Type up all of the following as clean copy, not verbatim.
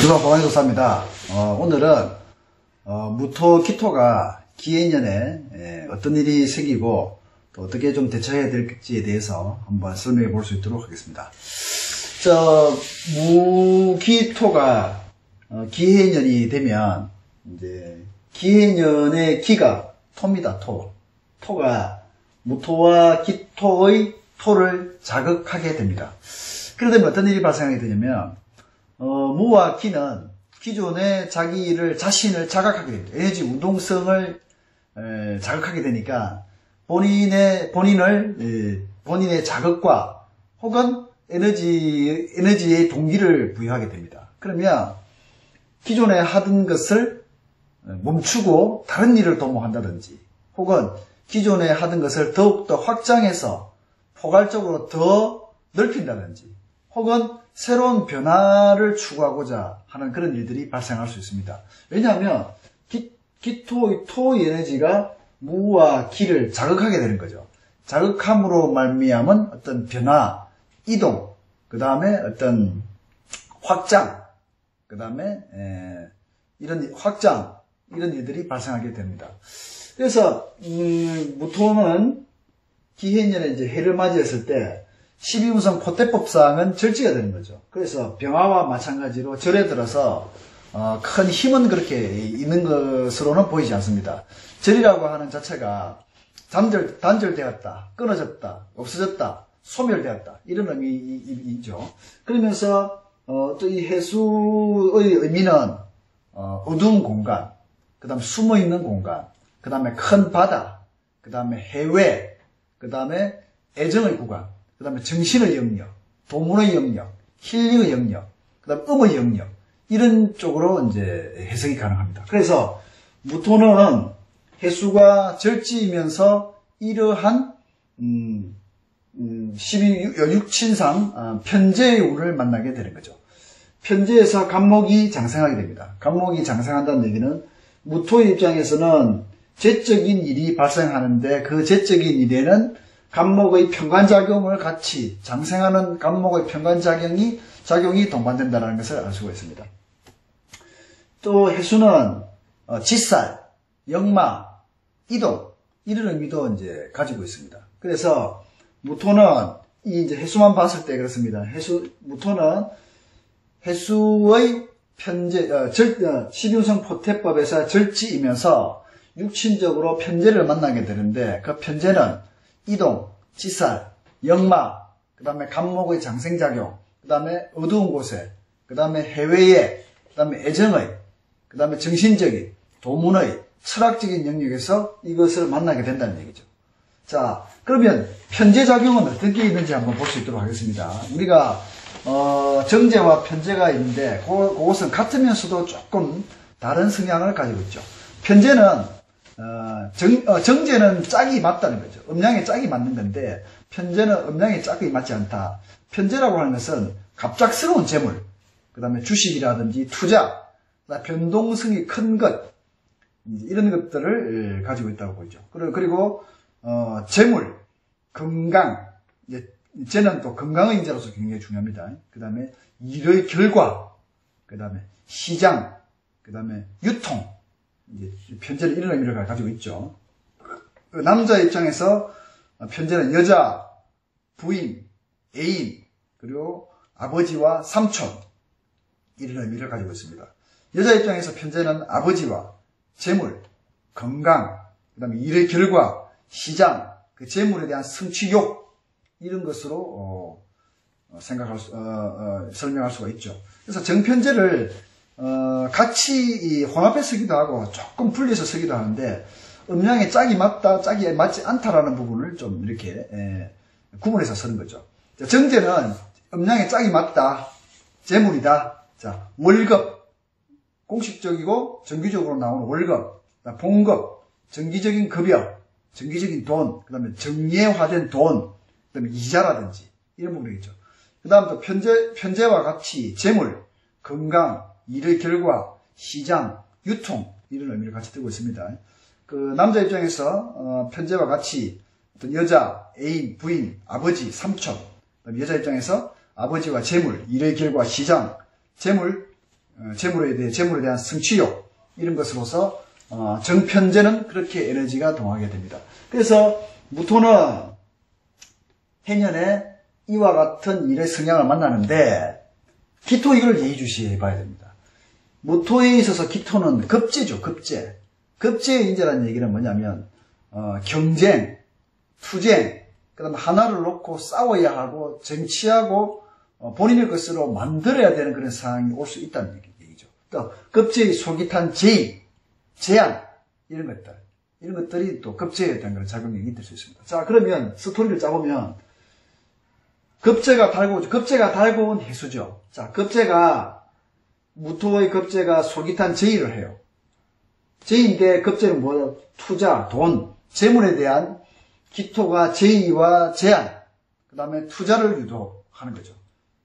주간 보관조사입니다. 오늘은 무토, 기토가 기해년에 어떤 일이 생기고 또 어떻게 좀 대처해야 될지에 대해서 한번 설명해 볼 수 있도록 하겠습니다. 무기토가 기해년이 되면 이제 기해년의 기가 토입니다. 토가 무토와 기토의 토를 자극하게 됩니다. 그러다 보면 어떤 일이 발생하게 되냐면 무와 기는 기존에 자신을 자극하게 됩니다. 에너지 운동성을 자극하게 되니까 본인의 자극과 혹은 에너지의 동기를 부여하게 됩니다. 그러면 기존에 하던 것을 멈추고 다른 일을 도모한다든지 혹은 기존에 하던 것을 더욱더 확장해서 포괄적으로 더 넓힌다든지 혹은 새로운 변화를 추구하고자 하는 그런 일들이 발생할 수 있습니다. 왜냐하면 토의 에너지가 무와 기를 자극하게 되는 거죠. 자극함으로 말미암은 어떤 변화, 이동, 그 다음에 어떤 확장, 그 다음에 이런 일들이 발생하게 됩니다. 그래서 무토는 기해년에 이제 해를 맞이했을 때 12운성 포태법상은 절지가 되는 거죠. 그래서 병화와 마찬가지로 절에 들어서 큰 힘은 그렇게 있는 것으로는 보이지 않습니다. 절이라고 하는 자체가 단절되었다, 끊어졌다, 없어졌다, 소멸되었다 이런 의미이죠. 그러면서 또 이 해수의 의미는 어두운 공간, 그 다음에 숨어있는 공간, 그 다음에 큰 바다, 그 다음에 해외, 그 다음에 애정의 구간, 그 다음에 정신의 영역, 도문의 영역, 힐링의 영역, 그 다음에 음의 영역, 이런 쪽으로 이제 해석이 가능합니다. 그래서 무토는 해수가 절지이면서 이러한 12육친상 편재의 운을 만나게 되는 거죠. 편재에서 간목이 장생하게 됩니다. 간목이 장생한다는 얘기는 무토의 입장에서는 재적인 일이 발생하는데 그 재적인 일에는 간목의 편관작용을 같이 장생하는 간목의 편관작용이 동반된다는 것을 알 수가 있습니다. 또 해수는 직살, 역마, 이동 이런 의미도 이제 가지고 있습니다. 그래서 무토는 이제 해수만 봤을 때 그렇습니다. 무토는 해수의 편재, 12운성 포태법에서 절지이면서 육친적으로 편재를 만나게 되는데 그 편재는 이동, 직살, 역마, 그 다음에 간목의 장생작용, 그 다음에 어두운 곳에, 그 다음에 해외의, 그 다음에 애정의, 그 다음에 정신적인, 도문의, 철학적인 영역에서 이것을 만나게 된다는 얘기죠. 자, 그러면 편재작용은 어떤 게 있는지 한번 볼 수 있도록 하겠습니다. 우리가 정제와 편재가 있는데 그것은 같으면서도 조금 다른 성향을 가지고 있죠. 편재는 정제는 짝이 맞다는 거죠. 음양의 짝이 맞는 건데 편재는 음양의 짝이 맞지 않다. 편재라고 하는 것은 갑작스러운 재물, 그 다음에 주식이라든지 투자, 변동성이 큰 것, 이런 것들을 가지고 있다고 보이죠. 그리고 재물, 건강, 쟤는 또 건강의 인자로서 굉장히 중요합니다. 그 다음에 일의 결과, 그 다음에 시장, 그 다음에 유통, 편재는 이런 의미를 가지고 있죠. 남자 입장에서 편재는 여자, 부인, 애인, 그리고 아버지와 삼촌 이런 의미를 가지고 있습니다. 여자 입장에서 편재는 아버지와 재물, 건강, 그 다음에 일의 결과, 시장, 그 재물에 대한 성취욕 이런 것으로 설명할 수가 있죠. 그래서 정편재를 같이 혼합해 쓰기도 하고 조금 분리해서 쓰기도 하는데 음양의 짝이 맞다, 짝이 맞지 않다라는 부분을 좀 이렇게 구분해서 쓰는 거죠. 자, 정제는 음양의 짝이 맞다, 재물이다. 자, 월급, 공식적이고 정기적으로 나오는 월급, 봉급, 정기적인 급여, 정기적인 돈, 그 다음에 정예화된 돈, 그 다음에 이자라든지 이런 부분이겠죠. 그 다음 또 편재와 같이 재물, 건강, 일의 결과, 시장, 유통 이런 의미를 같이 두고 있습니다. 그 남자 입장에서 편재와 같이 어떤 여자, 애인, 부인, 아버지, 삼촌, 여자 입장에서 아버지와 재물, 일의 결과, 시장, 재물, 재물에 대한 성취욕, 이런 것으로서, 정편제는 그렇게 에너지가 동하게 됩니다. 그래서, 무토는 해년에 이와 같은 일의 성향을 만나는데, 기토 이걸 예의주시해 봐야 됩니다. 무토에 있어서 기토는 급제죠, 급제. 급제의 인재라는 얘기는 뭐냐면, 경쟁, 투쟁, 그 다음에 하나를 놓고 싸워야 하고, 정치하고, 본인의 것으로 만들어야 되는 그런 상황이 올 수 있다는 얘기죠. 또, 급제의 솔깃한 제의, 제안, 이런 것들이 또 급제에 대한 그런 작용이 있을 수 있습니다. 자, 그러면 스토리를 짜보면, 급제가 달고 온 해수죠. 자, 무토의 급제가 솔깃한 제의를 해요. 제의인데 급제는 뭐예요? 투자, 돈, 재물에 대한 기토가 제의와 제안, 그 다음에 투자를 유도하는 거죠.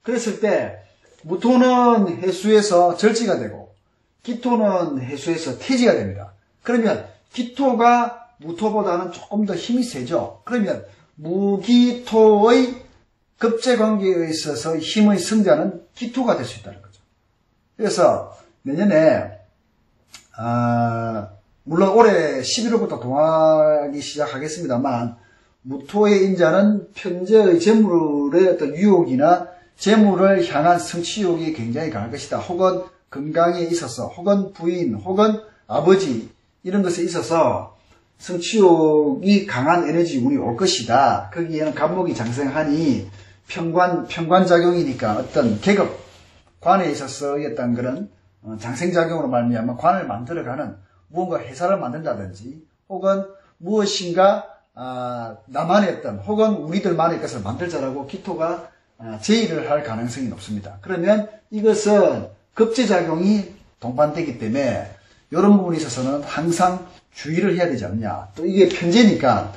그랬을 때 무토는 해수에서 절지가 되고 기토는 해수에서 태지가 됩니다. 그러면 기토가 무토보다는 조금 더 힘이 세죠. 그러면 무기토의 급제 관계에 있어서 힘의 승자는 기토가 될 수 있다는 거죠. 그래서 내년에 물론 올해 11월부터 동하기 시작하겠습니다만, 무토의 인자는 편재의 재물의 어떤 유혹이나 재물을 향한 성취욕이 굉장히 강할 것이다. 혹은 건강에 있어서, 혹은 부인, 혹은 아버지, 이런 것에 있어서 성취욕이 강한 에너지 운이 올 것이다. 거기에는 간목이 장생하니 편관작용이니까 어떤 계급, 관에 있어서의 어떤 그런 장생작용으로 말미암아 관을 만들어가는 무언가 회사를 만든다든지 혹은 무엇인가 나만의 어떤 혹은 우리들만의 것을 만들자라고 기토가 제의를 할 가능성이 높습니다. 그러면 이것은 급제작용이 동반되기 때문에 이런 부분에 있어서는 항상 주의를 해야 되지 않느냐. 또 이게 편제니까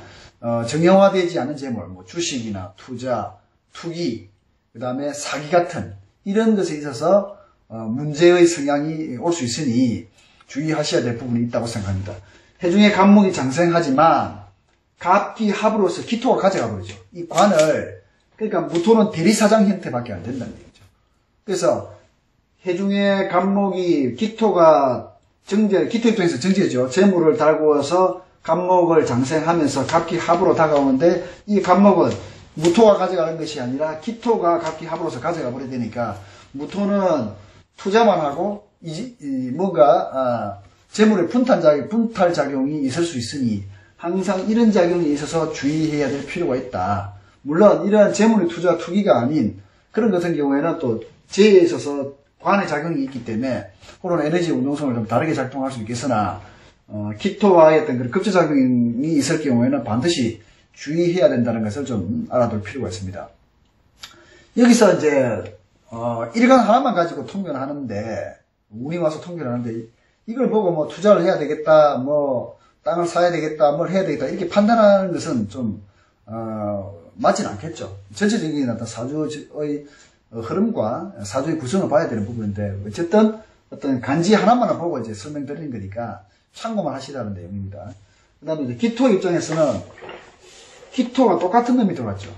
정형화되지 않은 재물, 뭐 주식이나 투자, 투기, 그 다음에 사기 같은 이런 것에 있어서 문제의 성향이 올 수 있으니 주의하셔야 될 부분이 있다고 생각합니다. 해중의 간목이 장생하지만 갑기합으로서 기토가 가져가 버리죠. 이 관을, 그러니까 무토는 대리사장 형태밖에 안 된다는 얘기죠. 그래서 해중의 간목이 기토가 기토 입장에서 정제죠. 재물을 달고서 간목을 장생하면서 갑기합으로 다가오는데 이 간목은 무토가 가져가는 것이 아니라 기토가 갑기합으로서 가져가 버려야 되니까 무토는 투자만 하고 뭔가 재물의 분탈작용이 있을 수 있으니 항상 이런 작용이 있어서 주의해야 될 필요가 있다. 물론 이러한 재물의 투자 투기가 아닌 그런 같은 경우에는 또 재에 있어서 관의 작용이 있기 때문에 그런 에너지 운동성을 좀 다르게 작동할 수 있겠으나 기토와의 어떤 그런 급제작용이 있을 경우에는 반드시 주의해야 된다는 것을 좀 알아둘 필요가 있습니다. 여기서 이제 일간 하나만 가지고 통계를 하는데 운이 와서 통계를 하는데 이걸 보고 뭐 투자를 해야 되겠다, 뭐 땅을 사야 되겠다, 뭘 해야 되겠다 이렇게 판단하는 것은 좀 맞진 않겠죠. 전체적인 어떤 사주의 흐름과 사주의 구성을 봐야 되는 부분인데 어쨌든 어떤 간지 하나만 보고 이제 설명드리는 거니까 참고만 하시라는 내용입니다. 그 다음에 이제 기토 입장에서는 기토가 똑같은 놈이 들어왔죠.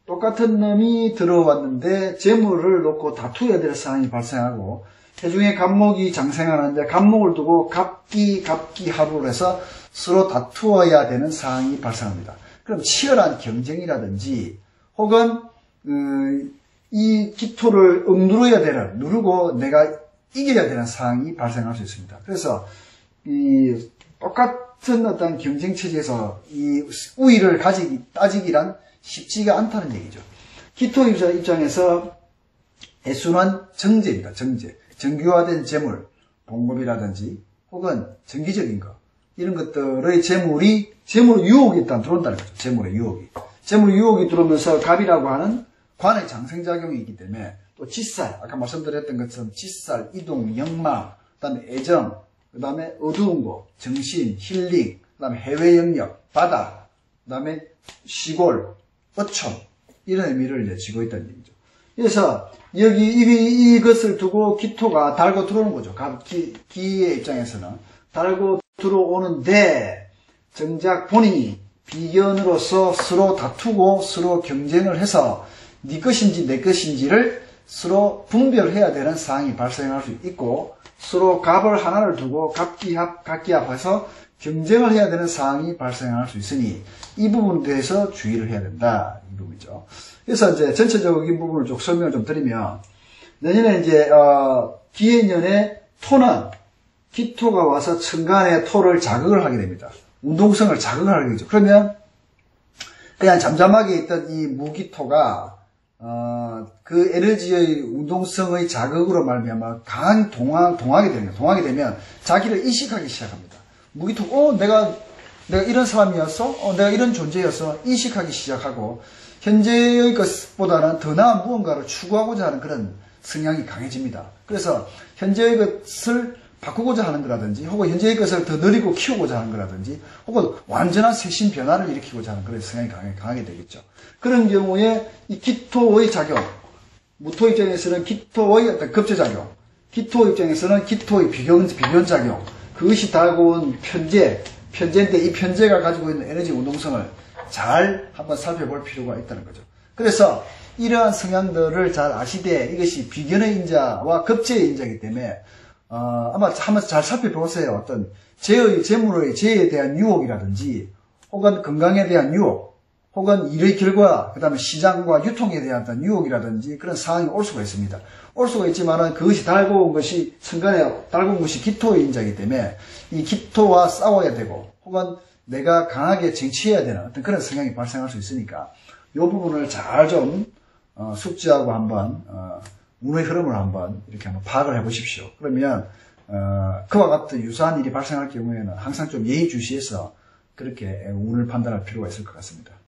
똑같은 놈이 들어왔는데 재물을 놓고 다투어야 될 상황이 발생하고 해중에 간목이 장생하는데 간목을 두고 갑기합으로 해서 서로 다투어야 되는 상황이 발생합니다. 그럼 치열한 경쟁이라든지 혹은 이 기토를 누르고 내가 이겨야 되는 상황이 발생할 수 있습니다. 그래서 이 똑같은 어떤 경쟁 체제에서 이 우위를 따지기란 쉽지가 않다는 얘기죠. 기토 입장에서 해수는 정제입니다. 정규화된 재물, 봉급이라든지 혹은 정기적인 것 이런 것들의 재물 유혹이 일단 들어온다는 거죠. 재물의 유혹이 들어오면서 갑이라고 하는 관의 장생작용이 있기 때문에 또 직살, 아까 말씀드렸던 것처럼 직살, 이동, 역마, 그 다음에 애정, 그 다음에 어두운 거, 정신, 힐링, 그 다음에 해외 영역, 바다, 그 다음에 시골, 어촌 이런 의미를 지고 있다는 얘기죠. 그래서 여기 이것을 두고 기토가 달고 들어오는 거죠. 기의 입장에서는 달고 들어오는데 정작 본인이 비견으로서 서로 다투고 서로 경쟁을 해서 네 것인지 내 것인지를 서로 분별해야 되는 상황이 발생할 수 있고, 서로 값을 하나를 두고 각기합해서 경쟁을 해야 되는 상황이 발생할 수 있으니 이 부분에 대해서 주의를 해야 된다, 이 부분이죠. 그래서 이제 전체적인 부분을 좀 설명을 좀 드리면, 내년에 이제 기해년에 토는 기토가 와서 천간의 토를 자극을 하게 됩니다. 운동성을 자극을 하게 되죠. 그러면 그냥 잠잠하게 있던 이 무기토가 그 에너지의 운동성의 자극으로 말미암아 강한 동하게 됩니다. 동하게 되면 자기를 인식하기 시작합니다. 무기토, 내가 이런 사람이었어? 내가 이런 존재였어? 인식하기 시작하고, 현재의 것보다는 더 나은 무언가를 추구하고자 하는 그런 성향이 강해집니다. 그래서 현재의 것을 바꾸고자 하는 거라든지, 혹은 현재의 것을 더 늘리고 키우고자 하는 거라든지, 혹은 완전한 세신 변화를 일으키고자 하는 그런 성향이 강하게 되겠죠. 그런 경우에 이 기토의 작용, 무토 입장에서는 기토의 어떤 급제작용, 기토 입장에서는 기토의 비견작용, 그것이 다가온 편제인데 이 편제가 가지고 있는 에너지 운동성을 잘 한번 살펴볼 필요가 있다는 거죠. 그래서 이러한 성향들을 잘 아시되 이것이 비견의 인자와 급제의 인자이기 때문에 아마 한번 잘 살펴보세요. 어떤 재물의 재에 대한 유혹이라든지, 혹은 건강에 대한 유혹, 혹은 일의 결과, 그 다음에 시장과 유통에 대한 어떤 유혹이라든지 그런 상황이 올 수가 있습니다. 올 수가 있지만은 그것이 달고 온 것이, 천간에 달고 온 것이 기토의 인자이기 때문에 이 기토와 싸워야 되고, 혹은 내가 강하게 쟁취해야 되는 어떤 그런 성향이 발생할 수 있으니까 이 부분을 잘 좀 숙지하고 한번 운의 흐름을 한번 이렇게 한번 파악을 해 보십시오. 그러면 그와 같은 유사한 일이 발생할 경우에는 항상 좀 예의주시해서 그렇게 운을 판단할 필요가 있을 것 같습니다.